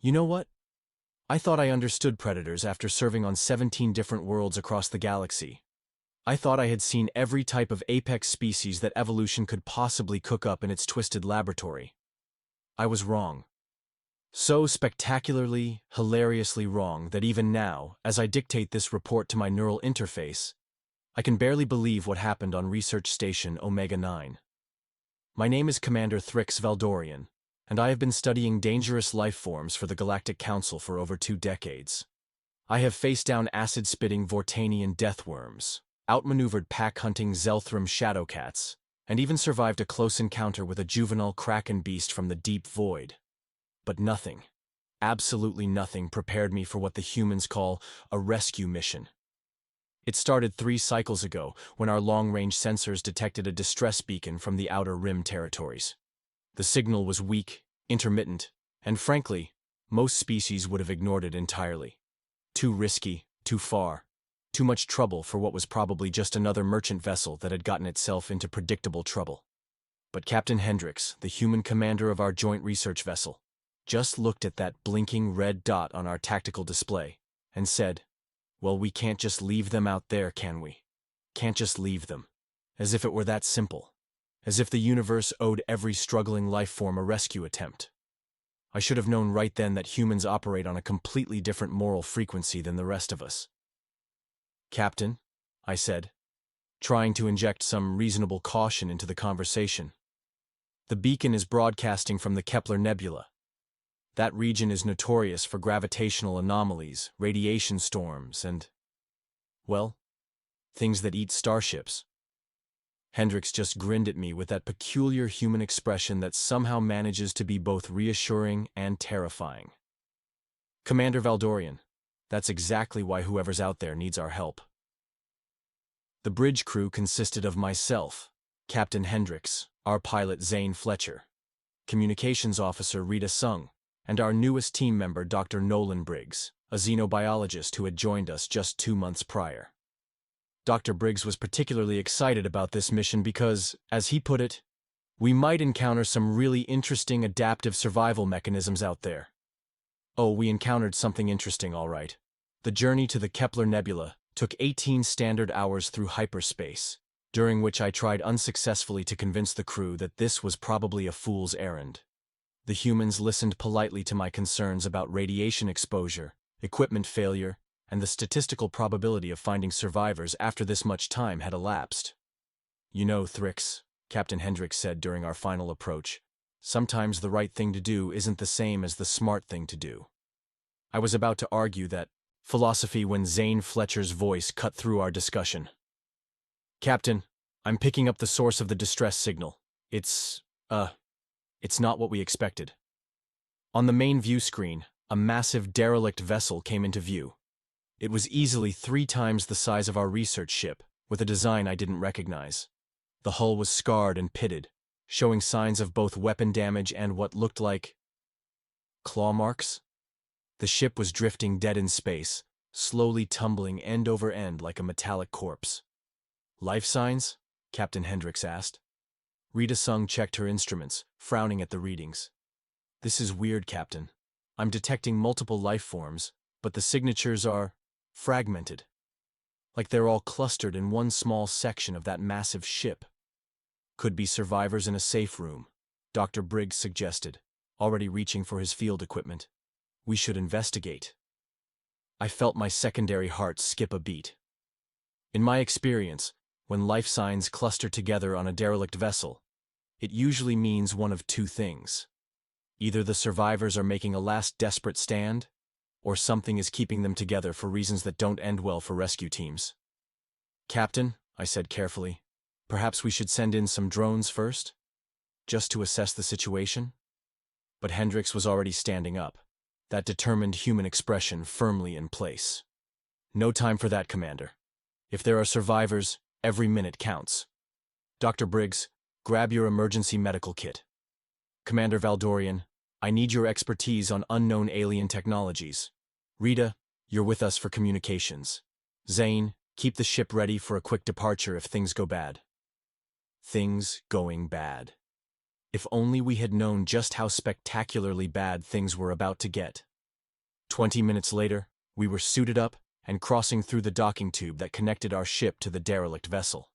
You know what? I thought I understood predators after serving on 17 different worlds across the galaxy. I thought I had seen every type of apex species that evolution could possibly cook up in its twisted laboratory. I was wrong. So spectacularly, hilariously wrong that even now, as I dictate this report to my neural interface, I can barely believe what happened on Research Station Omega-9. My name is Commander Thrix Valdorian, and I have been studying dangerous life forms for the Galactic Council for over 2 decades. I have faced down acid-spitting Vortanian deathworms, outmaneuvered pack-hunting Zelthram shadowcats, and even survived a close encounter with a juvenile kraken beast from the deep void. But nothing, absolutely nothing, prepared me for what the humans call a rescue mission. It started 3 cycles ago when our long-range sensors detected a distress beacon from the Outer Rim territories. The signal was weak, intermittent, and frankly, most species would have ignored it entirely. Too risky, too far, too much trouble for what was probably just another merchant vessel that had gotten itself into predictable trouble. But Captain Hendricks, the human commander of our joint research vessel, just looked at that blinking red dot on our tactical display and said, "Well, we can't just leave them out there, can we? Can't just leave them." As if it were that simple. As if the universe owed every struggling life form a rescue attempt. I should have known right then that humans operate on a completely different moral frequency than the rest of us. "Captain," I said, trying to inject some reasonable caution into the conversation. "The beacon is broadcasting from the Kepler Nebula. That region is notorious for gravitational anomalies, radiation storms, and, well, things that eat starships." Hendricks just grinned at me with that peculiar human expression that somehow manages to be both reassuring and terrifying. "Commander Valdorian, that's exactly why whoever's out there needs our help." The bridge crew consisted of myself, Captain Hendricks, our pilot Zane Fletcher, communications officer Rita Sung, and our newest team member Dr. Nolan Briggs, a xenobiologist who had joined us just 2 months prior. Dr. Briggs was particularly excited about this mission because, as he put it, we might encounter some really interesting adaptive survival mechanisms out there. Oh, we encountered something interesting, all right. The journey to the Kepler Nebula took 18 standard hours through hyperspace, during which I tried unsuccessfully to convince the crew that this was probably a fool's errand. The humans listened politely to my concerns about radiation exposure, equipment failure, and the statistical probability of finding survivors after this much time had elapsed. "You know, Thrix," Captain Hendricks said during our final approach, "sometimes the right thing to do isn't the same as the smart thing to do." I was about to argue that philosophy when Zane Fletcher's voice cut through our discussion. "Captain, I'm picking up the source of the distress signal. It's not what we expected." On the main view screen, a massive derelict vessel came into view. It was easily 3 times the size of our research ship, with a design I didn't recognize. The hull was scarred and pitted, showing signs of both weapon damage and what looked like claw marks. The ship was drifting dead in space, slowly tumbling end over end like a metallic corpse. "Life signs?" Captain Hendricks asked. Rita Sung checked her instruments, frowning at the readings. "This is weird, Captain. I'm detecting multiple life forms, but the signatures are fragmented. Like they're all clustered in one small section of that massive ship." "Could be survivors in a safe room," Dr. Briggs suggested, already reaching for his field equipment. "We should investigate." I felt my secondary heart skip a beat. In my experience, when life signs cluster together on a derelict vessel, it usually means one of 2 things. Either the survivors are making a last desperate stand, or something is keeping them together for reasons that don't end well for rescue teams. "Captain," I said carefully, "perhaps we should send in some drones first, just to assess the situation?" But Hendricks was already standing up, that determined human expression firmly in place. "No time for that, Commander. If there are survivors, every minute counts. Dr. Briggs, grab your emergency medical kit. Commander Valdorian, I need your expertise on unknown alien technologies. Rita, you're with us for communications. Zane, keep the ship ready for a quick departure if things go bad." Things going bad. If only we had known just how spectacularly bad things were about to get. 20 minutes later, we were suited up and crossing through the docking tube that connected our ship to the derelict vessel.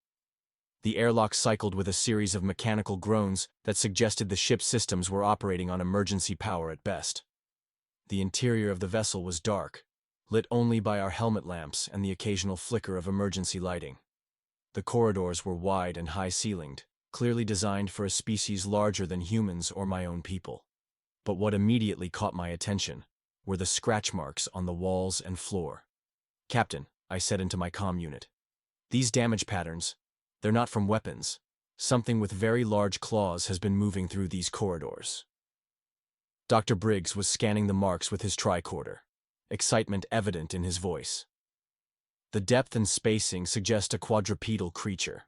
The airlock cycled with a series of mechanical groans that suggested the ship's systems were operating on emergency power at best. The interior of the vessel was dark, lit only by our helmet lamps and the occasional flicker of emergency lighting. The corridors were wide and high-ceilinged, clearly designed for a species larger than humans or my own people. But what immediately caught my attention were the scratch marks on the walls and floor. "Captain," I said into my comm unit, "these damage patterns, they're not from weapons. Something with very large claws has been moving through these corridors." Dr. Briggs was scanning the marks with his tricorder, excitement evident in his voice. The depth and spacing suggest a quadrupedal creature,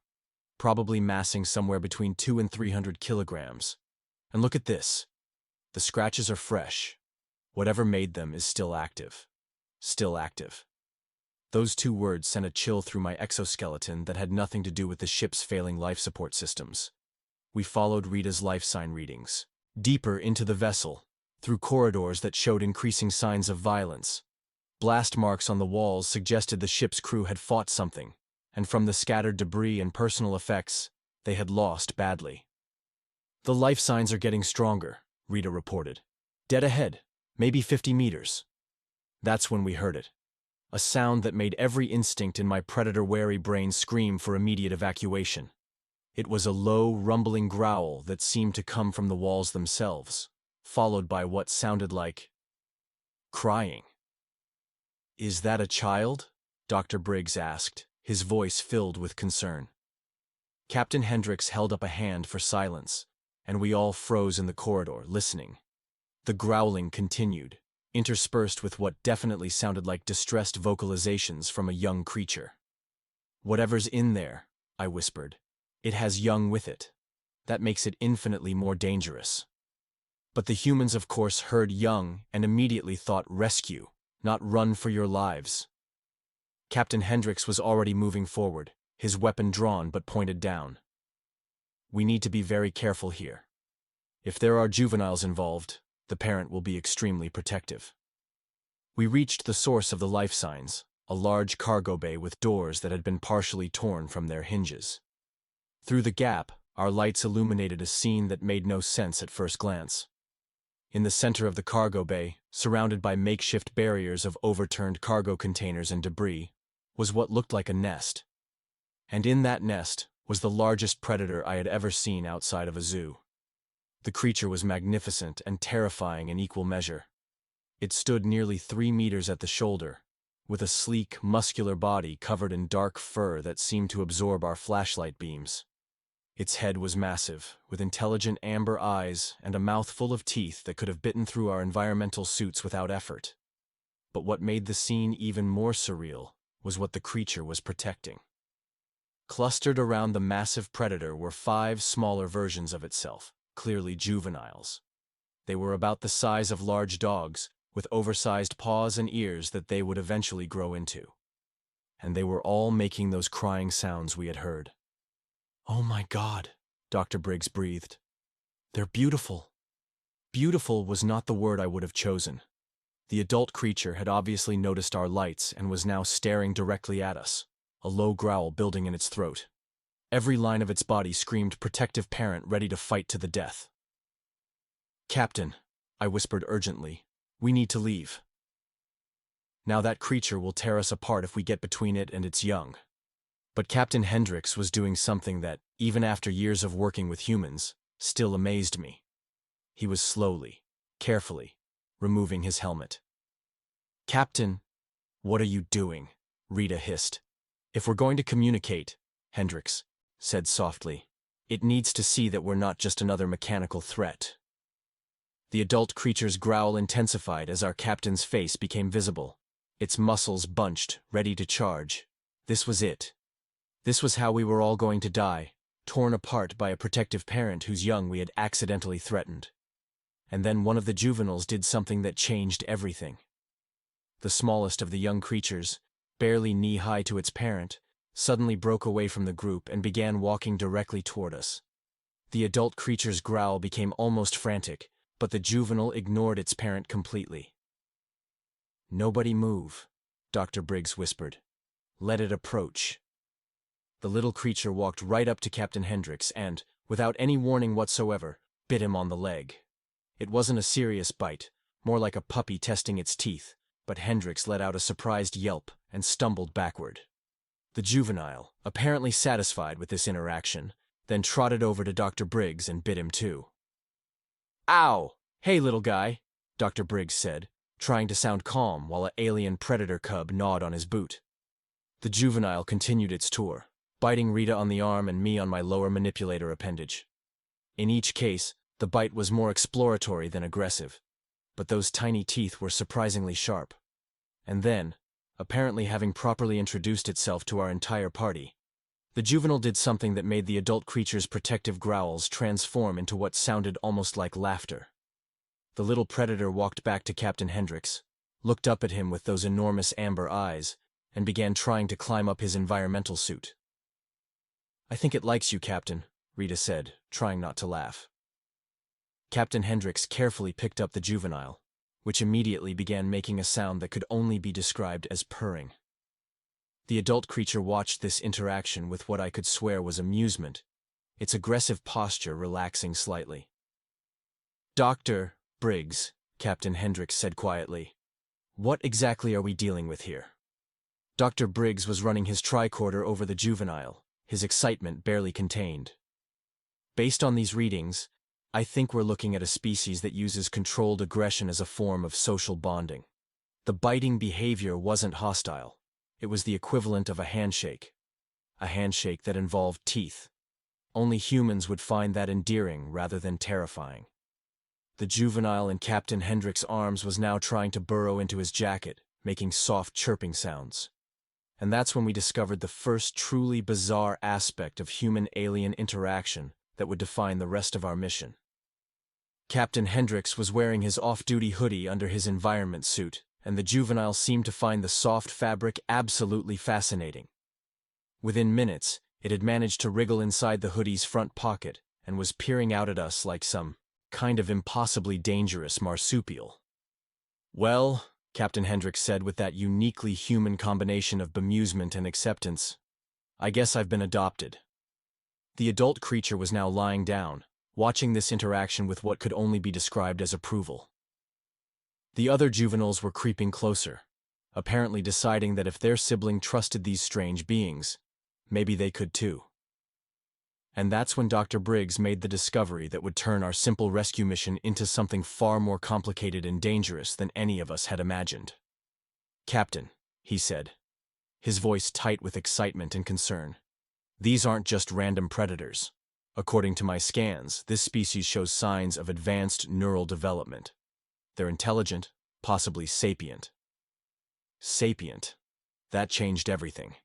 probably massing somewhere between 200 and 300 kilograms. And look at this. The scratches are fresh. Whatever made them is still active. Still active. Those two words sent a chill through my exoskeleton that had nothing to do with the ship's failing life support systems. We followed Rita's life sign readings, deeper into the vessel, through corridors that showed increasing signs of violence. Blast marks on the walls suggested the ship's crew had fought something, and from the scattered debris and personal effects, they had lost badly. "The life signs are getting stronger," Rita reported. "Dead ahead, maybe 50 meters. That's when we heard it. A sound that made every instinct in my predator-wary brain scream for immediate evacuation. It was a low, rumbling growl that seemed to come from the walls themselves, followed by what sounded like crying. "Is that a child?" Dr. Briggs asked, his voice filled with concern. Captain Hendricks held up a hand for silence, and we all froze in the corridor, listening. The growling continued, interspersed with what definitely sounded like distressed vocalizations from a young creature. "Whatever's in there," I whispered, "it has young with it. That makes it infinitely more dangerous." But the humans, of course, heard young and immediately thought rescue, not run for your lives. Captain Hendricks was already moving forward, his weapon drawn but pointed down. "We need to be very careful here. If there are juveniles involved, the parent will be extremely protective." We reached the source of the life signs, a large cargo bay with doors that had been partially torn from their hinges. Through the gap, our lights illuminated a scene that made no sense at first glance. In the center of the cargo bay, surrounded by makeshift barriers of overturned cargo containers and debris, was what looked like a nest. And in that nest was the largest predator I had ever seen outside of a zoo. The creature was magnificent and terrifying in equal measure. It stood nearly 3 meters at the shoulder, with a sleek, muscular body covered in dark fur that seemed to absorb our flashlight beams. Its head was massive, with intelligent amber eyes and a mouth full of teeth that could have bitten through our environmental suits without effort. But what made the scene even more surreal was what the creature was protecting. Clustered around the massive predator were 5 smaller versions of itself, clearly juveniles. They were about the size of large dogs, with oversized paws and ears that they would eventually grow into. And they were all making those crying sounds we had heard. "Oh my God," Dr. Briggs breathed. "They're beautiful." Beautiful was not the word I would have chosen. The adult creature had obviously noticed our lights and was now staring directly at us, a low growl building in its throat. Every line of its body screamed protective parent ready to fight to the death. "Captain," I whispered urgently, "we need to leave. Now that creature will tear us apart if we get between it and its young." But Captain Hendricks was doing something that, even after years of working with humans, still amazed me. He was slowly, carefully, removing his helmet. "Captain, what are you doing?" Rita hissed. "If we're going to communicate," Hendricks said softly, "it needs to see that we're not just another mechanical threat." The adult creature's growl intensified as our captain's face became visible. Its muscles bunched, ready to charge. This was it. This was how we were all going to die, torn apart by a protective parent whose young we had accidentally threatened. And then one of the juveniles did something that changed everything. The smallest of the young creatures, barely knee-high to its parent, suddenly broke away from the group and began walking directly toward us. The adult creature's growl became almost frantic, but the juvenile ignored its parent completely. "Nobody move," Dr. Briggs whispered. "Let it approach." The little creature walked right up to Captain Hendricks and, without any warning whatsoever, bit him on the leg. It wasn't a serious bite, more like a puppy testing its teeth, but Hendricks let out a surprised yelp and stumbled backward. The juvenile, apparently satisfied with this interaction, then trotted over to Dr. Briggs and bit him too. "Ow! Hey, little guy," Dr. Briggs said, trying to sound calm while an alien predator cub gnawed on his boot. The juvenile continued its tour, biting Rita on the arm and me on my lower manipulator appendage. In each case, the bite was more exploratory than aggressive, but those tiny teeth were surprisingly sharp. And then, apparently having properly introduced itself to our entire party, the juvenile did something that made the adult creature's protective growls transform into what sounded almost like laughter. The little predator walked back to Captain Hendricks, looked up at him with those enormous amber eyes, and began trying to climb up his environmental suit. "I think it likes you, Captain," Rita said, trying not to laugh. Captain Hendricks carefully picked up the juvenile, which immediately began making a sound that could only be described as purring. The adult creature watched this interaction with what I could swear was amusement, its aggressive posture relaxing slightly. "Dr. Briggs," Captain Hendricks said quietly, "what exactly are we dealing with here?" Dr. Briggs was running his tricorder over the juvenile, his excitement barely contained. "Based on these readings, I think we're looking at a species that uses controlled aggression as a form of social bonding. The biting behavior wasn't hostile. It was the equivalent of a handshake that involved teeth. Only humans would find that endearing rather than terrifying." The juvenile in Captain Hendricks' arms was now trying to burrow into his jacket, making soft chirping sounds. And that's when we discovered the first truly bizarre aspect of human-alien interaction that would define the rest of our mission. Captain Hendricks was wearing his off-duty hoodie under his environment suit, and the juvenile seemed to find the soft fabric absolutely fascinating. Within minutes, it had managed to wriggle inside the hoodie's front pocket and was peering out at us like some kind of impossibly dangerous marsupial. "Well," Captain Hendricks said with that uniquely human combination of bemusement and acceptance, "I guess I've been adopted." The adult creature was now lying down, watching this interaction with what could only be described as approval. The other juveniles were creeping closer, apparently deciding that if their sibling trusted these strange beings, maybe they could too. And that's when Dr. Briggs made the discovery that would turn our simple rescue mission into something far more complicated and dangerous than any of us had imagined. "Captain," he said, his voice tight with excitement and concern, "these aren't just random predators. According to my scans, this species shows signs of advanced neural development. They're intelligent, possibly sapient." Sapient. That changed everything.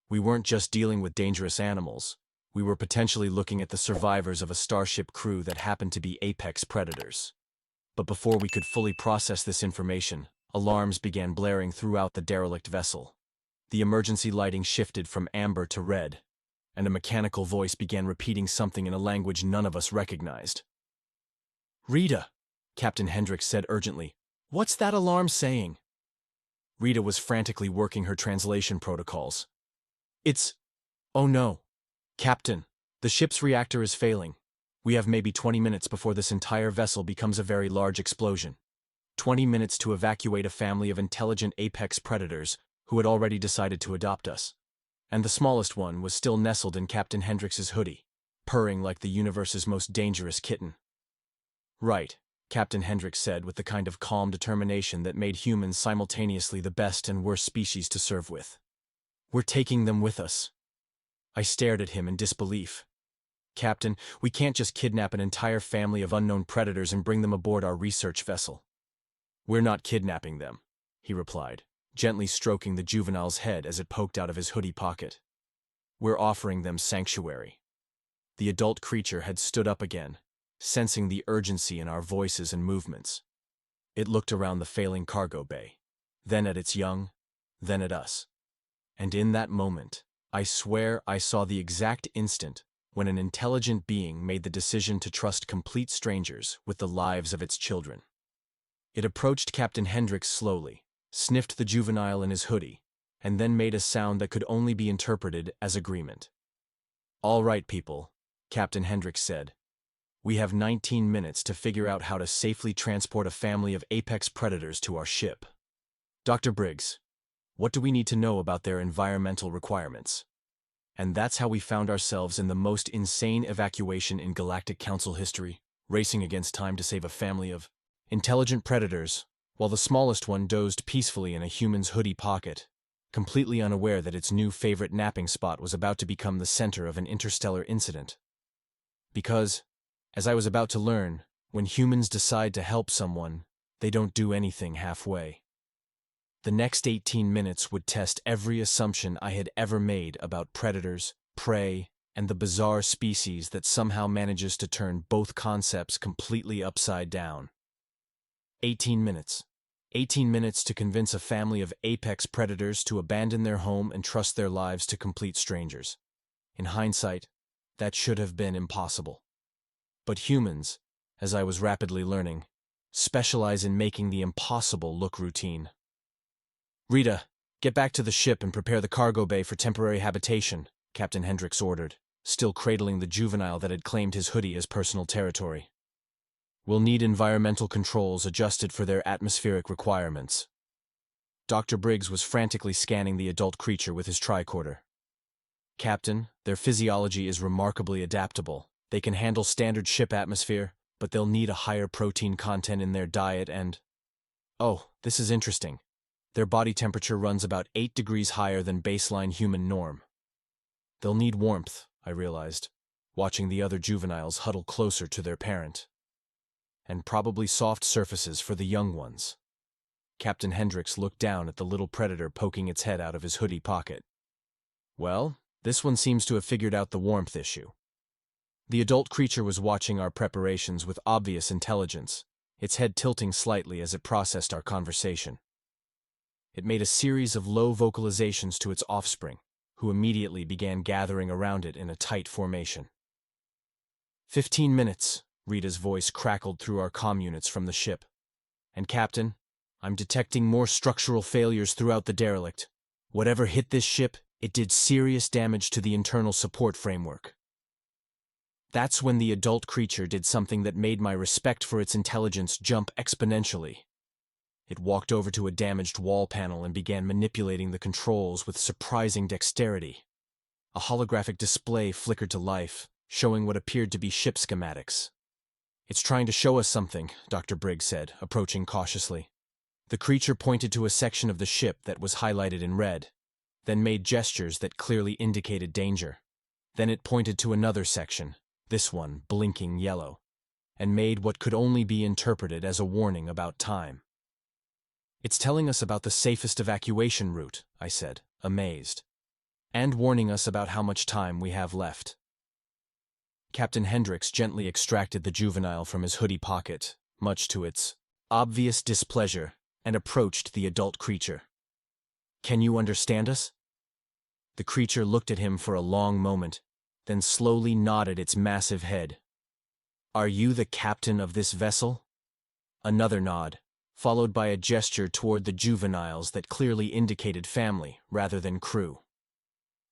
We weren't just dealing with dangerous animals. We were potentially looking at the survivors of a starship crew that happened to be apex predators. But before we could fully process this information, alarms began blaring throughout the derelict vessel. The emergency lighting shifted from amber to red, and a mechanical voice began repeating something in a language none of us recognized. "Rita," Captain Hendricks said urgently, "what's that alarm saying?" Rita was frantically working her translation protocols. "Oh no. Captain, the ship's reactor is failing. We have maybe 20 minutes before this entire vessel becomes a very large explosion. 20 minutes to evacuate a family of intelligent apex predators who had already decided to adopt us. And the smallest one was still nestled in Captain Hendricks' hoodie, purring like the universe's most dangerous kitten." "Right," Captain Hendricks said with the kind of calm determination that made humans simultaneously the best and worst species to serve with. "We're taking them with us." I stared at him in disbelief. "Captain, we can't just kidnap an entire family of unknown predators and bring them aboard our research vessel." "We're not kidnapping them," he replied, gently stroking the juvenile's head as it poked out of his hoodie pocket. "We're offering them sanctuary." The adult creature had stood up again, sensing the urgency in our voices and movements. It looked around the failing cargo bay, then at its young, then at us. And in that moment, I swear I saw the exact instant when an intelligent being made the decision to trust complete strangers with the lives of its children. It approached Captain Hendricks slowly, sniffed the juvenile in his hoodie, and then made a sound that could only be interpreted as agreement. "All right, people," Captain Hendricks said. "We have 19 minutes to figure out how to safely transport a family of apex predators to our ship. Dr. Briggs, what do we need to know about their environmental requirements?" And that's how we found ourselves in the most insane evacuation in Galactic Council history, racing against time to save a family of intelligent predators, while the smallest one dozed peacefully in a human's hoodie pocket, completely unaware that its new favorite napping spot was about to become the center of an interstellar incident. Because, as I was about to learn, when humans decide to help someone, they don't do anything halfway. The next 18 minutes would test every assumption I had ever made about predators, prey, and the bizarre species that somehow manages to turn both concepts completely upside down. 18 minutes. 18 minutes to convince a family of apex predators to abandon their home and trust their lives to complete strangers. In hindsight, that should have been impossible. But humans, as I was rapidly learning, specialize in making the impossible look routine. "Rita, get back to the ship and prepare the cargo bay for temporary habitation," Captain Hendricks ordered, still cradling the juvenile that had claimed his hoodie as personal territory. "We'll need environmental controls adjusted for their atmospheric requirements." Dr. Briggs was frantically scanning the adult creature with his tricorder. "Captain, their physiology is remarkably adaptable. They can handle standard ship atmosphere, but they'll need a higher protein content in their diet and... Oh, this is interesting. Their body temperature runs about 8 degrees higher than baseline human norm. They'll need warmth," I realized, watching the other juveniles huddle closer to their parent. "And probably soft surfaces for the young ones." Captain Hendricks looked down at the little predator poking its head out of his hoodie pocket. "Well, this one seems to have figured out the warmth issue." The adult creature was watching our preparations with obvious intelligence, its head tilting slightly as it processed our conversation. It made a series of low vocalizations to its offspring, who immediately began gathering around it in a tight formation. 15 minutes, Rita's voice crackled through our comm units from the ship. "And Captain, I'm detecting more structural failures throughout the derelict. Whatever hit this ship, it did serious damage to the internal support framework." That's when the adult creature did something that made my respect for its intelligence jump exponentially. It walked over to a damaged wall panel and began manipulating the controls with surprising dexterity. A holographic display flickered to life, showing what appeared to be ship schematics. "It's trying to show us something," Dr. Briggs said, approaching cautiously. The creature pointed to a section of the ship that was highlighted in red, then made gestures that clearly indicated danger. Then it pointed to another section, this one blinking yellow, and made what could only be interpreted as a warning about time. "It's telling us about the safest evacuation route," I said, amazed, "and warning us about how much time we have left." Captain Hendricks gently extracted the juvenile from his hoodie pocket, much to its obvious displeasure, and approached the adult creature. "Can you understand us?" The creature looked at him for a long moment, then slowly nodded its massive head. "Are you the captain of this vessel?" Another nod, followed by a gesture toward the juveniles that clearly indicated family rather than crew.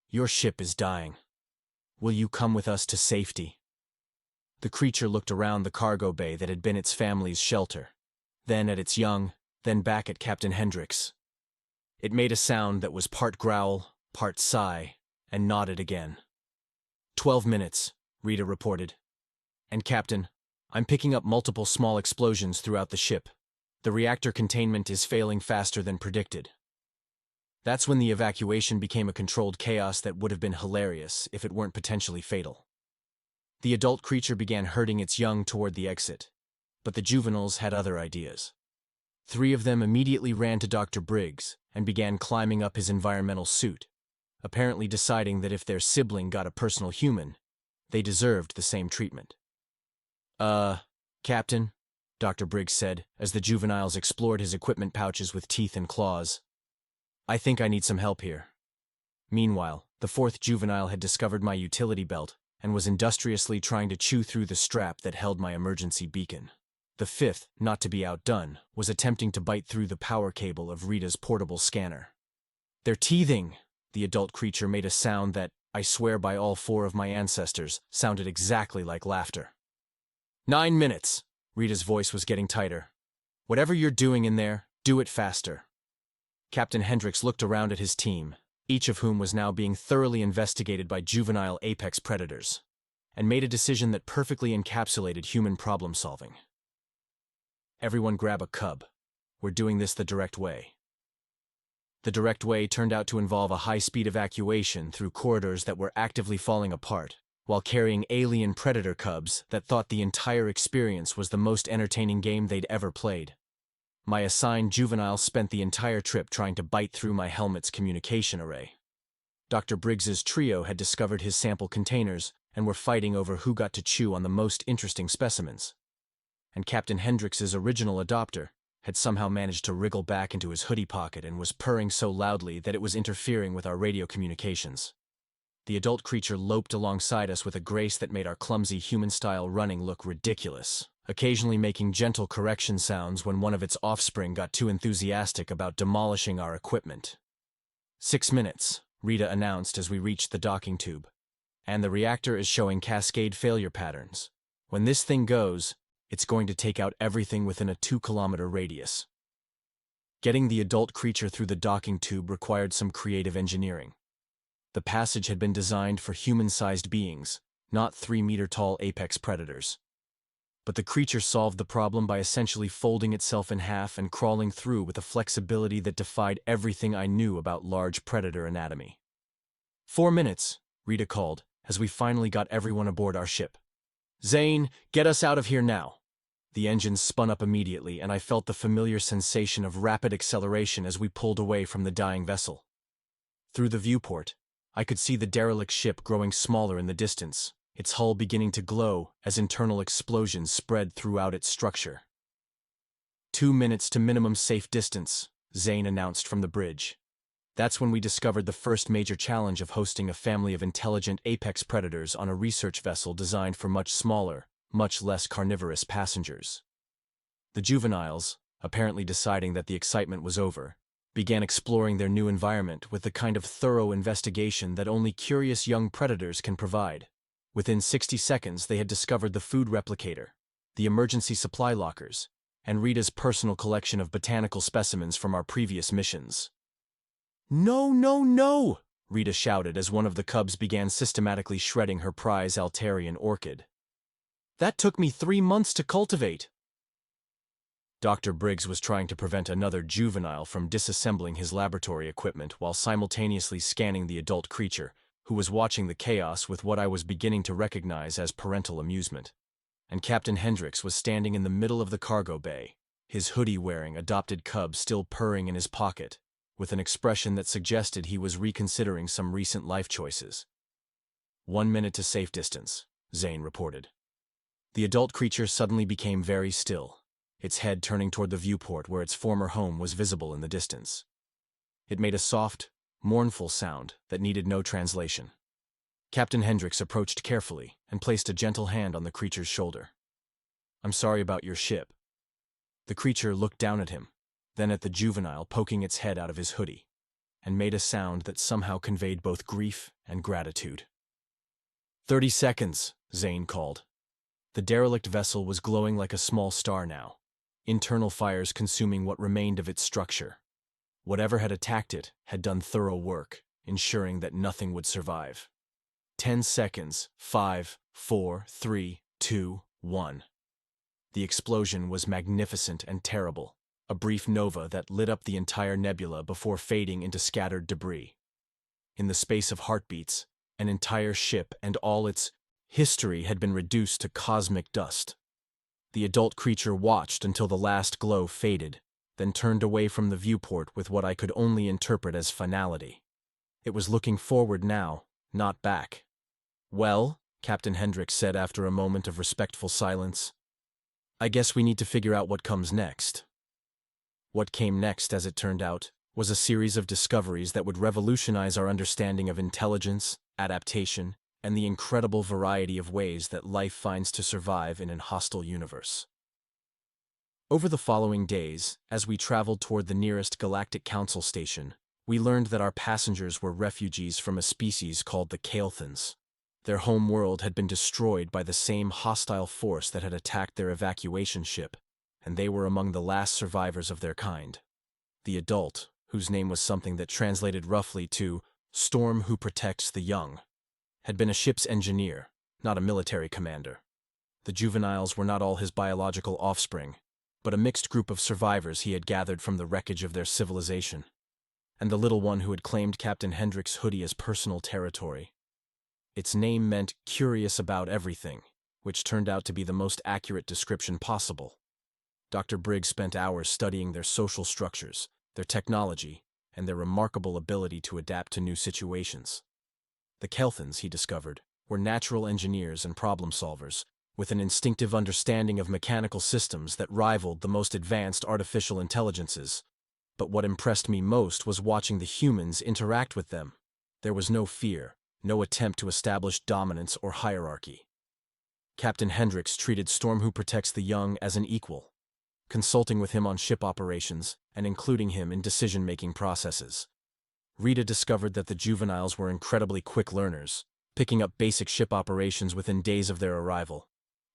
"Your ship is dying. Will you come with us to safety?" The creature looked around the cargo bay that had been its family's shelter, then at its young, then back at Captain Hendricks. It made a sound that was part growl, part sigh, and nodded again. 12 minutes, Rita reported. "And Captain, I'm picking up multiple small explosions throughout the ship. The reactor containment is failing faster than predicted." That's when the evacuation became a controlled chaos that would have been hilarious if it weren't potentially fatal. The adult creature began herding its young toward the exit, but the juveniles had other ideas. 3 of them immediately ran to Dr. Briggs and began climbing up his environmental suit, apparently deciding that if their sibling got a personal human, they deserved the same treatment. Captain," Dr. Briggs said, as the juveniles explored his equipment pouches with teeth and claws. "I think I need some help here." Meanwhile, the 4th juvenile had discovered my utility belt and was industriously trying to chew through the strap that held my emergency beacon. The fifth, not to be outdone, was attempting to bite through the power cable of Rita's portable scanner. "They're teething!" The adult creature made a sound that, I swear by all four of my ancestors, sounded exactly like laughter. 9 minutes! Rita's voice was getting tighter. "Whatever you're doing in there, do it faster." Captain Hendricks looked around at his team, each of whom was now being thoroughly investigated by juvenile apex predators, and made a decision that perfectly encapsulated human problem-solving. "Everyone grab a cub. We're doing this the direct way." The direct way turned out to involve a high-speed evacuation through corridors that were actively falling apart, while carrying alien predator cubs that thought the entire experience was the most entertaining game they'd ever played. My assigned juvenile spent the entire trip trying to bite through my helmet's communication array. Dr. Briggs's trio had discovered his sample containers and were fighting over who got to chew on the most interesting specimens. And Captain Hendrix's original adopter had somehow managed to wriggle back into his hoodie pocket and was purring so loudly that it was interfering with our radio communications. The adult creature loped alongside us with a grace that made our clumsy human-style running look ridiculous, occasionally making gentle correction sounds when one of its offspring got too enthusiastic about demolishing our equipment. 6 minutes, Rita announced as we reached the docking tube. "And the reactor is showing cascade failure patterns. When this thing goes, it's going to take out everything within a 2-kilometer radius." Getting the adult creature through the docking tube required some creative engineering. The passage had been designed for human-sized beings, not 3-meter-tall apex predators. But the creature solved the problem by essentially folding itself in half and crawling through with a flexibility that defied everything I knew about large predator anatomy. 4 minutes, Rita called, as we finally got everyone aboard our ship. "Zane, get us out of here now." The engines spun up immediately, and I felt the familiar sensation of rapid acceleration as we pulled away from the dying vessel. Through the viewport, I could see the derelict ship growing smaller in the distance, its hull beginning to glow as internal explosions spread throughout its structure. 2 minutes to minimum safe distance, Zane announced from the bridge. That's when we discovered the first major challenge of hosting a family of intelligent apex predators on a research vessel designed for much smaller, much less carnivorous passengers. The juveniles, apparently deciding that the excitement was over, began exploring their new environment with the kind of thorough investigation that only curious young predators can provide. Within 60 seconds, they had discovered the food replicator, the emergency supply lockers, and Rita's personal collection of botanical specimens from our previous missions. "No, no, no!" Rita shouted as one of the cubs began systematically shredding her prize Altarian orchid. "That took me 3 months to cultivate." Dr. Briggs was trying to prevent another juvenile from disassembling his laboratory equipment while simultaneously scanning the adult creature, who was watching the chaos with what I was beginning to recognize as parental amusement. And Captain Hendricks was standing in the middle of the cargo bay, his hoodie-wearing adopted cub still purring in his pocket, with an expression that suggested he was reconsidering some recent life choices. 1 minute to safe distance, Zane reported. The adult creature suddenly became very still, its head turning toward the viewport where its former home was visible in the distance. It made a soft, mournful sound that needed no translation. Captain Hendricks approached carefully and placed a gentle hand on the creature's shoulder. "I'm sorry about your ship." The creature looked down at him, then at the juvenile poking its head out of his hoodie, and made a sound that somehow conveyed both grief and gratitude. 30 seconds, Zane called. The derelict vessel was glowing like a small star now, internal fires consuming what remained of its structure. Whatever had attacked it had done thorough work, ensuring that nothing would survive. 10 seconds, 5, 4, 3, 2, 1. The explosion was magnificent and terrible, a brief nova that lit up the entire nebula before fading into scattered debris. In the space of heartbeats, an entire ship and all its history had been reduced to cosmic dust. The adult creature watched until the last glow faded, then turned away from the viewport with what I could only interpret as finality. It was looking forward now, not back. "Well," Captain Hendricks said after a moment of respectful silence, "I guess we need to figure out what comes next." What came next, as it turned out, was a series of discoveries that would revolutionize our understanding of intelligence, adaptation, and the incredible variety of ways that life finds to survive in an hostile universe. Over the following days, as we traveled toward the nearest Galactic Council station, we learned that our passengers were refugees from a species called the Kethans. Their home world had been destroyed by the same hostile force that had attacked their evacuation ship, and they were among the last survivors of their kind. The adult, whose name was something that translated roughly to "storm who protects the young," had been a ship's engineer, not a military commander. The juveniles were not all his biological offspring, but a mixed group of survivors he had gathered from the wreckage of their civilization, and the little one who had claimed Captain Hendricks' Hoodie as personal territory. Its name meant "curious about everything," which turned out to be the most accurate description possible. Dr. Briggs spent hours studying their social structures, their technology, and their remarkable ability to adapt to new situations. The Kethans, he discovered, were natural engineers and problem solvers, with an instinctive understanding of mechanical systems that rivaled the most advanced artificial intelligences. But what impressed me most was watching the humans interact with them. There was no fear, no attempt to establish dominance or hierarchy. Captain Hendricks treated Storm Who Protects the Young as an equal, consulting with him on ship operations and including him in decision-making processes. Rita discovered that the juveniles were incredibly quick learners, picking up basic ship operations within days of their arrival.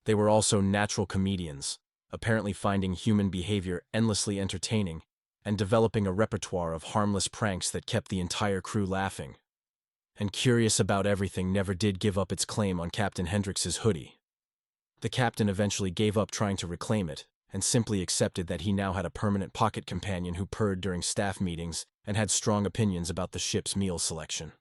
They were also natural comedians, apparently finding human behavior endlessly entertaining and developing a repertoire of harmless pranks that kept the entire crew laughing. And curious about everything never did give up its claim on Captain Hendricks' Hoodie. The captain eventually gave up trying to reclaim it and simply accepted that he now had a permanent pocket companion who purred during staff meetings and had strong opinions about the ship's meal selection.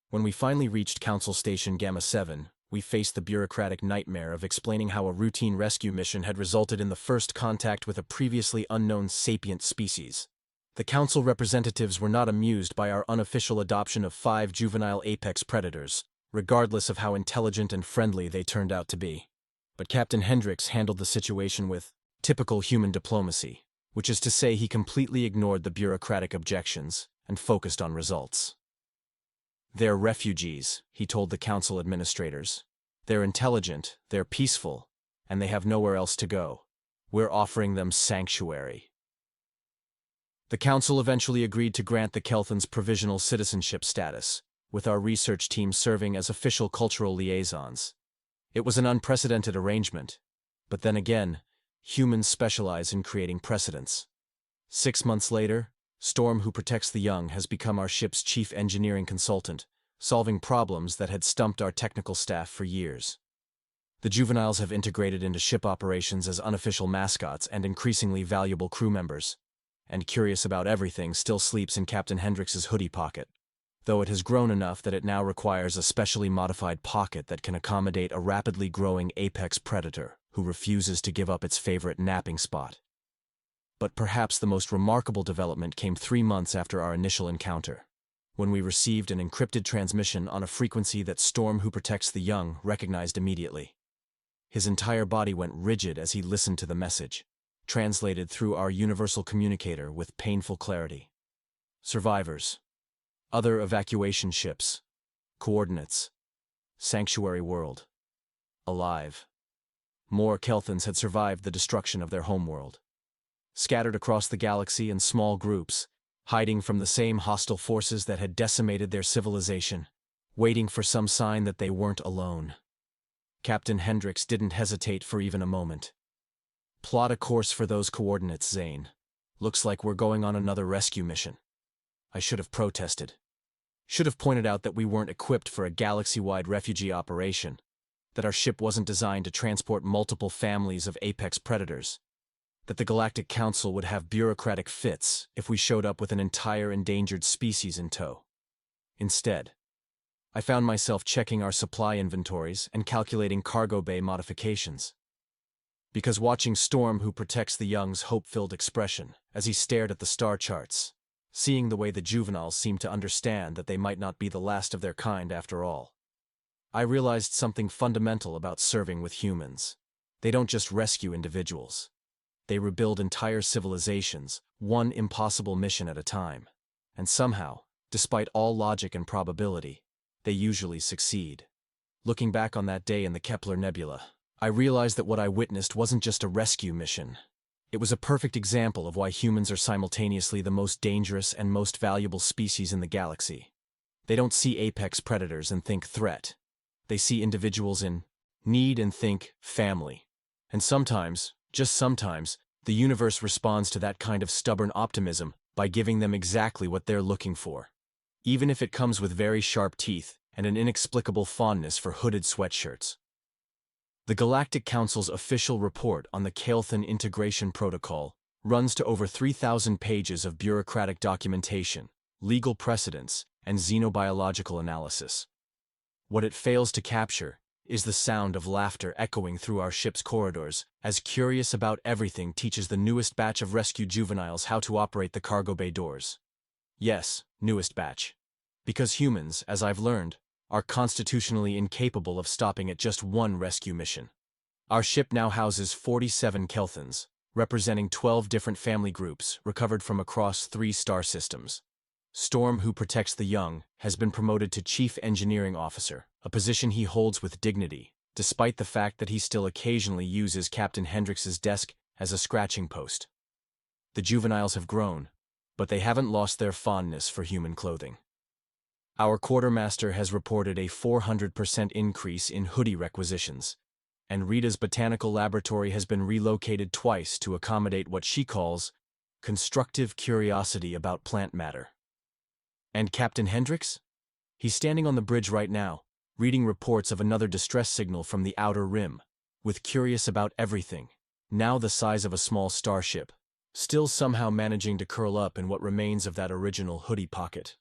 When we finally reached Council Station Gamma 7, we faced the bureaucratic nightmare of explaining how a routine rescue mission had resulted in the first contact with a previously unknown sapient species. The council representatives were not amused by our unofficial adoption of 5 juvenile apex predators, regardless of how intelligent and friendly they turned out to be. But Captain Hendricks handled the situation with typical human diplomacy, which is to say he completely ignored the bureaucratic objections and focused on results. "They're refugees," he told the council administrators. "They're intelligent, they're peaceful, and they have nowhere else to go. We're offering them sanctuary." The council eventually agreed to grant the Kethans provisional citizenship status, with our research team serving as official cultural liaisons. It was an unprecedented arrangement, but then again, humans specialize in creating precedents. 6 months later, Storm Who Protects the Young has become our ship's chief engineering consultant, solving problems that had stumped our technical staff for years. The juveniles have integrated into ship operations as unofficial mascots and increasingly valuable crew members, and curious about everything still sleeps in Captain Hendricks' hoodie pocket, though it has grown enough that it now requires a specially modified pocket that can accommodate a rapidly growing apex predator who refuses to give up its favorite napping spot. But perhaps the most remarkable development came 3 months after our initial encounter, when we received an encrypted transmission on a frequency that Storm Who Protects the Young recognized immediately. His entire body went rigid as he listened to the message, translated through our universal communicator with painful clarity. Survivors. Other evacuation ships. Coordinates. Sanctuary world. Alive. More Kethans had survived the destruction of their homeworld. Scattered across the galaxy in small groups, hiding from the same hostile forces that had decimated their civilization, waiting for some sign that they weren't alone. Captain Hendricks didn't hesitate for even a moment. "Plot a course for those coordinates, Zane. Looks like we're going on another rescue mission." I should have protested. Should have pointed out that we weren't equipped for a galaxy-wide refugee operation, that our ship wasn't designed to transport multiple families of apex predators, that the Galactic Council would have bureaucratic fits if we showed up with an entire endangered species in tow. Instead, I found myself checking our supply inventories and calculating cargo bay modifications. Because watching Storm Who Protects the Young's hope-filled expression as he stared at the star charts, seeing the way the juveniles seemed to understand that they might not be the last of their kind after all, I realized something fundamental about serving with humans. They don't just rescue individuals. They rebuild entire civilizations, one impossible mission at a time. And somehow, despite all logic and probability, they usually succeed. Looking back on that day in the Kepler Nebula, I realized that what I witnessed wasn't just a rescue mission. It was a perfect example of why humans are simultaneously the most dangerous and most valuable species in the galaxy. They don't see apex predators and think threat. They see individuals in need and think family. And sometimes, just sometimes, the universe responds to that kind of stubborn optimism by giving them exactly what they're looking for. Even if it comes with very sharp teeth and an inexplicable fondness for hooded sweatshirts. The Galactic Council's official report on the Kalithan Integration Protocol runs to over 3,000 pages of bureaucratic documentation, legal precedents, and xenobiological analysis. What it fails to capture is the sound of laughter echoing through our ship's corridors as Curious About Everything teaches the newest batch of rescued juveniles how to operate the cargo bay doors. Yes, newest batch. Because humans, as I've learned, are constitutionally incapable of stopping at just one rescue mission. Our ship now houses 47 Kelthans, representing 12 different family groups recovered from across 3 star systems. Storm, who protects the young, has been promoted to Chief Engineering Officer, a position he holds with dignity, despite the fact that he still occasionally uses Captain Hendrix's desk as a scratching post. The juveniles have grown, but they haven't lost their fondness for human clothing. Our quartermaster has reported a 400% increase in hoodie requisitions, and Rita's botanical laboratory has been relocated twice to accommodate what she calls constructive curiosity about plant matter. And Captain Hendrix? He's standing on the bridge right now, reading reports of another distress signal from the outer rim, with Curious About Everything, now the size of a small starship, still somehow managing to curl up in what remains of that original hoodie pocket.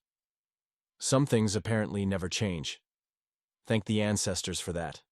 Some things apparently never change. Thank the ancestors for that.